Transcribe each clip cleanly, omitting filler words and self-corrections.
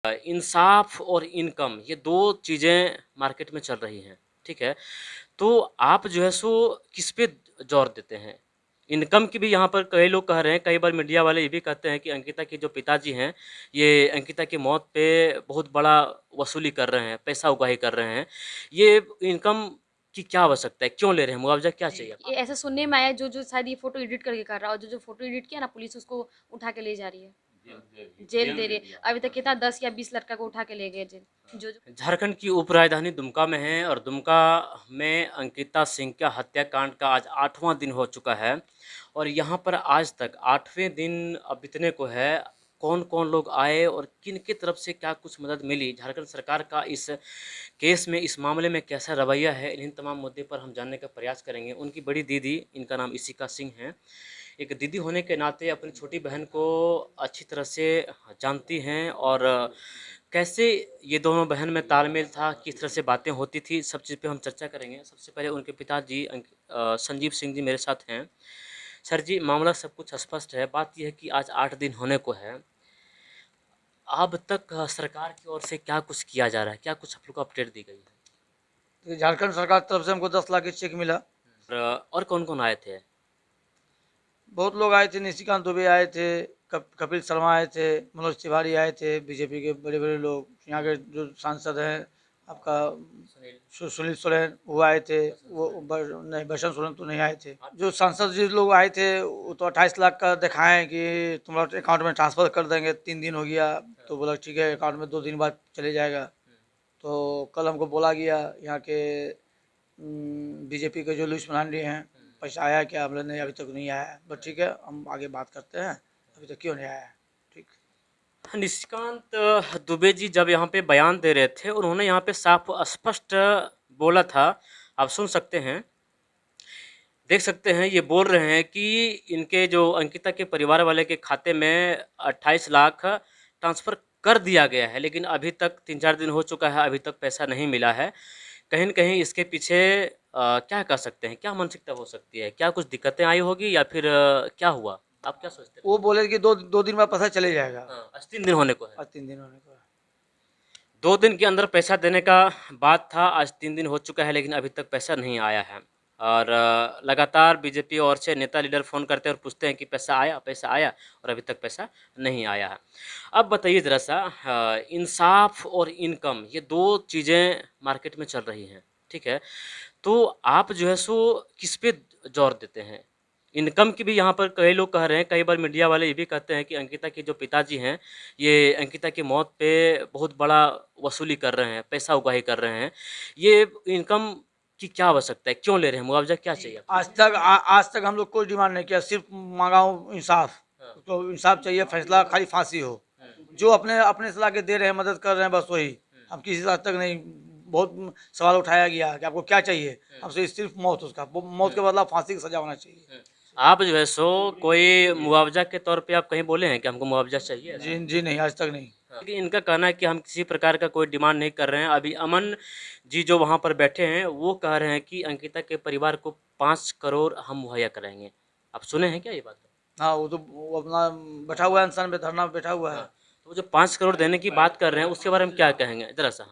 इंसाफ और इनकम ये 2 चीज़ें मार्केट में चल रही हैं, ठीक है? तो आप जो है सो किस पे ज़ोर देते हैं? इनकम की भी यहाँ पर कई लोग कह रहे हैं, कई बार मीडिया वाले ये भी कहते हैं कि अंकिता के जो पिताजी हैं, ये अंकिता की मौत पे बहुत बड़ा वसूली कर रहे हैं, पैसा उगाही कर रहे हैं। ये इनकम की क्या आवश्यकता है? क्यों ले रहे हैं? मुआवज़ा क्या चाहिए? ये ऐसा सुनने में आया जो शायद ये फोटो एडिट करके कर रहा है और जो फोटो एडिट किया ना पुलिस उसको उठा के ले जा रही है, जेल दे रही है। अभी तक कितना 10 या 20 लड़का को उठा के ले गए जेल। जो झारखंड की उपराजधानी दुमका में है और दुमका में अंकिता सिंह का हत्याकांड का आज 8वां दिन हो चुका है और यहाँ पर आज तक 8वें दिन अब बीतने को है। कौन कौन लोग आए और किन की तरफ से क्या कुछ मदद मिली, झारखंड सरकार का इस केस में, इस मामले में कैसा रवैया है, इन तमाम मुद्दे पर हम जानने का प्रयास करेंगे। उनकी बड़ी दीदी, इनका नाम इशिका सिंह है, एक दीदी होने के नाते अपनी छोटी बहन को अच्छी तरह से जानती हैं और कैसे ये दोनों बहन में तालमेल था, किस तरह से बातें होती थी, सब चीज़ पे हम चर्चा करेंगे। सबसे पहले उनके पिताजी संजीव सिंह जी मेरे साथ हैं। सर जी, मामला सब कुछ स्पष्ट है। बात यह है कि आज 8 दिन होने को है। अब तक सरकार की ओर से क्या कुछ किया जा रहा है? क्या कुछ आप लोग को अपडेट दी गई है? तो झारखंड सरकार की तरफ से हमको 10 लाख की चेक मिला। और कौन-कौन आए थे? बहुत लोग आए थे, निशिकांत दुबे आए थे, कपिल शर्मा आए थे, मनोज तिवारी आए थे, बीजेपी के बड़े बड़े लोग, यहाँ के जो सांसद हैं आपका सुनील सोरेन वो आए थे। वो नहीं, बसंत सोरेन तो नहीं आए थे। जो सांसद जी लोग आए थे वो तो 28 लाख का दिखाएं कि तुम्हारा अकाउंट में ट्रांसफर कर देंगे। 3 दिन हो गया तो बोला ठीक है, अकाउंट में 2 दिन बाद चले जाएगा। तो कल हमको बोला गया यहाँ के बीजेपी के जो लुइस मरांडी हैं, पैसा आया क्या? हम लोग नहीं, अभी तक नहीं आया है। बट ठीक है, हम आगे बात करते हैं, अभी तक क्यों नहीं आया है। ठीक। निशिकांत दुबे जी जब यहाँ पे बयान दे रहे थे, उन्होंने यहाँ पे साफ स्पष्ट बोला था, आप सुन सकते हैं, देख सकते हैं। ये बोल रहे हैं कि इनके जो अंकिता के परिवार वाले के खाते में 28 लाख ट्रांसफ़र कर दिया गया है, लेकिन अभी तक 3-4 दिन हो चुका है, अभी तक पैसा नहीं मिला है। कहीं न कहीं इसके पीछे क्या कह सकते हैं? क्या मानसिकता हो सकती है? क्या कुछ दिक्कतें आई होगी या फिर क्या हुआ? आप क्या सोचते हैं? वो बोले कि दो दिन बाद पैसा चले जाएगा। हाँ, आज 3 दिन होने को है। आज 3 दिन होने को है। 2 दिन के अंदर पैसा देने का बात था, आज 3 दिन हो चुका है, लेकिन अभी तक पैसा नहीं आया है। और लगातार बीजेपी ओर से नेता लीडर फ़ोन करते हैं और पूछते हैं कि पैसा आया और अभी तक पैसा नहीं आया है। अब बताइए ज़रा-सा, इंसाफ और इनकम ये 2 चीज़ें मार्केट में चल रही हैं, ठीक है? तो आप जो है सो किस पे ज़ोर देते हैं? इनकम की भी यहाँ पर कई लोग कह रहे हैं, कई बार मीडिया वाले ये भी कहते हैं कि अंकिता के जो पिताजी हैं, ये अंकिता की मौत पे बहुत बड़ा वसूली कर रहे हैं, पैसा उगाही कर रहे हैं। ये इनकम की क्या आवश्यकता है? क्यों ले रहे हैं? मुआवज़ा क्या चाहिए आपको? आज तक हम लोग कोई डिमांड नहीं किया, सिर्फ मांगा हूँ इंसाफ। हाँ। तो इंसाफ चाहिए, फैसला खाली फांसी हो। जो अपने अपने से लाके दे रहे हैं, मदद कर रहे हैं, बस वही। हम किसी से आज तक नहीं। बहुत सवाल उठाया गया कि आपको क्या चाहिए, हमसे सिर्फ मौत, उसका मौत के बदला फांसी की सजा होना चाहिए। आप जो है सो कोई मुआवज़ा के तौर पे आप कहीं बोले हैं कि हमको मुआवज़ा चाहिए? जी जी नहीं, आज तक नहीं। लेकिन इनका कहना है कि हम किसी प्रकार का कोई डिमांड नहीं कर रहे हैं। अभी अमन जी जो वहाँ पर बैठे हैं, वो कह रहे हैं कि अंकिता के परिवार को 5 करोड़ हम मुहैया कराएँगे। आप सुने हैं क्या ये बात? हाँ, वो अपना बैठा हुआ है, इंसान पे धरना पे बैठा हुआ है। हाँ, तो वो जो 5 करोड़ देने की बात कर रहे हैं, उसके बारे में क्या कहेंगे? ज़रा-सा।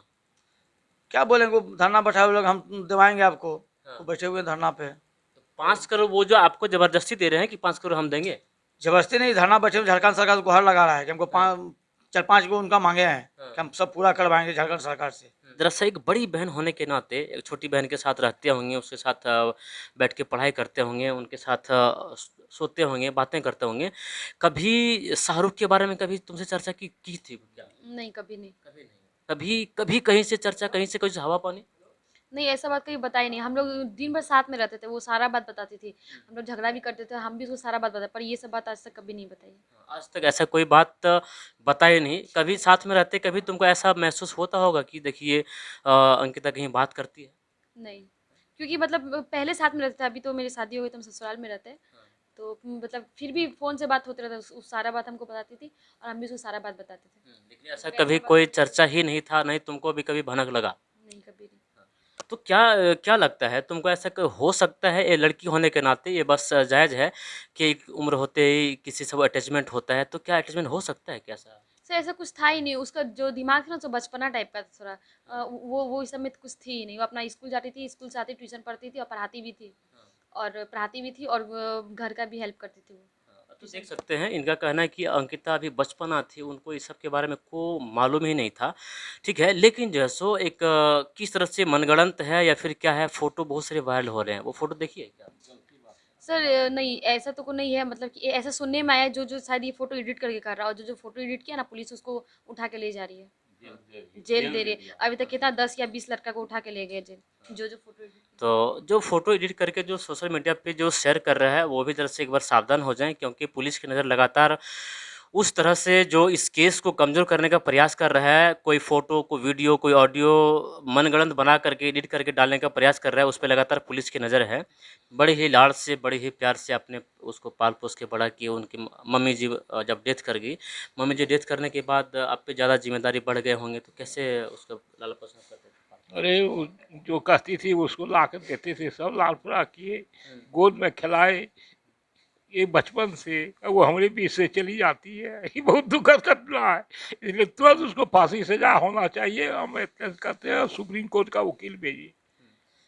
क्या बोलेंगे? वो धरना बैठा हुए लोग, हम दिलवाएंगे आपको। हाँ। वो बैठे हुए हैं धरना पे। तो 5 करोड़ वो जो आपको ज़बरदस्ती दे रहे हैं कि 5 करोड़ हम देंगे? जबरदस्ती नहीं, धरना बैठे हुए झारखंड सरकार को गुहार लगा रहा है कि हमको 4-5 को उनका मांगे हैं कि हम सब पूरा करवाएंगे झारखंड सरकार से। दरअसल एक बड़ी बहन होने के नाते, एक छोटी बहन के साथ रहते होंगे, उसके साथ बैठ के पढ़ाई करते होंगे, उनके साथ सोते होंगे, बातें करते होंगे। कभी शाहरुख के बारे में कभी तुमसे चर्चा की थी क्या? नहीं, कभी नहीं। कभी नहीं। कभी कभी कहीं से चर्चा, कहीं से कुछ हवा पानी? नहीं, ऐसा बात कभी बताई नहीं। हम लोग दिन भर साथ में रहते थे, वो सारा बात बताती थी। हम लोग झगड़ा भी करते थे, हम भी उसको सारा बात बताए, पर ये सब बात आज तक कभी नहीं बताई। आज तक ऐसा कोई बात बताई नहीं। कभी साथ में रहते, कभी तुमको ऐसा महसूस होता होगा कि देखिए अंकिता कहीं बात करती है? नहीं, क्योंकि मतलब पहले साथ में रहते थे, अभी तो मेरी शादी हो गई तो हम ससुराल में रहते हैं। तो मतलब फिर भी फ़ोन से बात होते रहता, उस सारा बात हमको बताती थी और हम भी उसको सारा बात बताते थे। लेकिन ऐसा कभी कोई चर्चा ही नहीं था, नहीं तुमको भी कभी भनक लगा? नहीं, कभी नहीं। तो क्या क्या लगता है तुमको, ऐसा हो सकता है, ये लड़की होने के नाते ये बस जायज़ है कि एक उम्र होते ही किसी से वो अटैचमेंट होता है, तो क्या अटैचमेंट हो सकता है क्या ऐसा? सर ऐसा कुछ था ही नहीं, उसका जो दिमाग था ना तो बचपना टाइप का था थोड़ा। वो इस सब में कुछ थी ही नहीं, वो अपना स्कूल जाती थी, स्कूल से आती ट्यूशन पढ़ती थी और पढ़ाती भी थी और घर का भी हेल्प करती थी वो। तो देख सकते हैं इनका कहना है कि अंकिता अभी बचपना थी, उनको इस सब के बारे में को मालूम ही नहीं था। ठीक है, लेकिन जो है सो एक किस तरह से मनगढ़ंत है या फिर क्या है, फोटो बहुत सारे वायरल हो रहे हैं, वो फोटो देखिए क्या। सर नहीं ऐसा तो को नहीं है, मतलब कि ऐसा सुनने में आया जो जो शायद ये फोटो एडिट करके कर रहा हो, जो जो फोटो एडिट किया ना पुलिस उसको उठा के ले जा रही है, जेल दे रही है। अभी तक कितना 10 या 20 लड़का को उठा के ले गए जेल, जो जो फोटो एडिट किया। तो जो फोटो एडिट करके जो सोशल मीडिया पे जो शेयर कर रहा है वो भी जरा से एक बार सावधान हो जाएं, क्योंकि पुलिस की नज़र लगातार उस तरह से जो इस केस को कमज़ोर करने का प्रयास कर रहा है, कोई फ़ोटो, कोई वीडियो, कोई ऑडियो मनगढ़ंत बना करके एडिट करके डालने का प्रयास कर रहा है, उस पे लगातार पुलिस की नज़र है। बड़े ही लाड़ से, बड़े ही प्यार से आपने उसको पाल-पोस के बड़ा किए। उनकी मम्मी जी जब डेथ कर गई, मम्मी जी डेथ करने के बाद आप पे ज़्यादा ज़िम्मेदारी बढ़ गए होंगे, तो कैसे उसका लालन-पालन करते थे? अरे जो कहती थी उसको ला कर देते थे, सब लाल पुरा किए, गोद में खिलाए। ये बचपन से वो हमारे बीच से चली जाती है, ये बहुत दुखद घटना है। इसलिए तुरंत उसको फांसी सजा होना चाहिए। हम कहते हैं सुप्रीम कोर्ट का वकील भेजिए।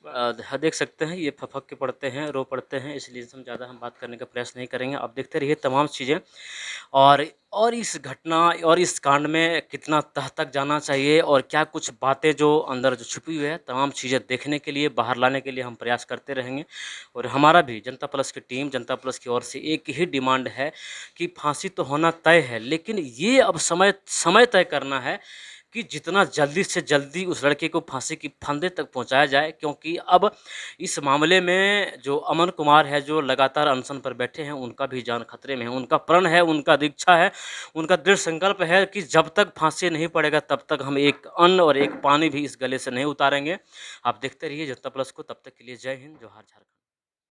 देख सकते हैं ये फफक के पढ़ते हैं, रो पड़ते हैं, इसलिए हम ज़्यादा हम बात करने का प्रयास नहीं करेंगे। आप देखते रहिए तमाम चीज़ें। और और इस घटना और इस कांड में कितना तह तक जाना चाहिए और क्या कुछ बातें जो अंदर जो छुपी हुई है, तमाम चीज़ें देखने के लिए, बाहर लाने के लिए हम प्रयास करते रहेंगे। और हमारा भी जनता प्लस की टीम, जनता प्लस की ओर से एक ही डिमांड है कि फांसी तो होना तय है, लेकिन ये अब समय समय तय करना है कि जितना जल्दी से जल्दी उस लड़के को फांसी की फंदे तक पहुंचाया जाए, क्योंकि अब इस मामले में जो अमन कुमार है, जो लगातार अनशन पर बैठे हैं, उनका भी जान खतरे में है, उनका प्रण है, उनका दीक्षा है, उनका दृढ़ संकल्प है कि जब तक फांसी नहीं पड़ेगा तब तक हम एक अन्न और एक पानी भी इस गले से नहीं उतारेंगे। आप देखते रहिए जनता प्लस को। तब तक के लिए जय हिंद, जोहार झारखंड।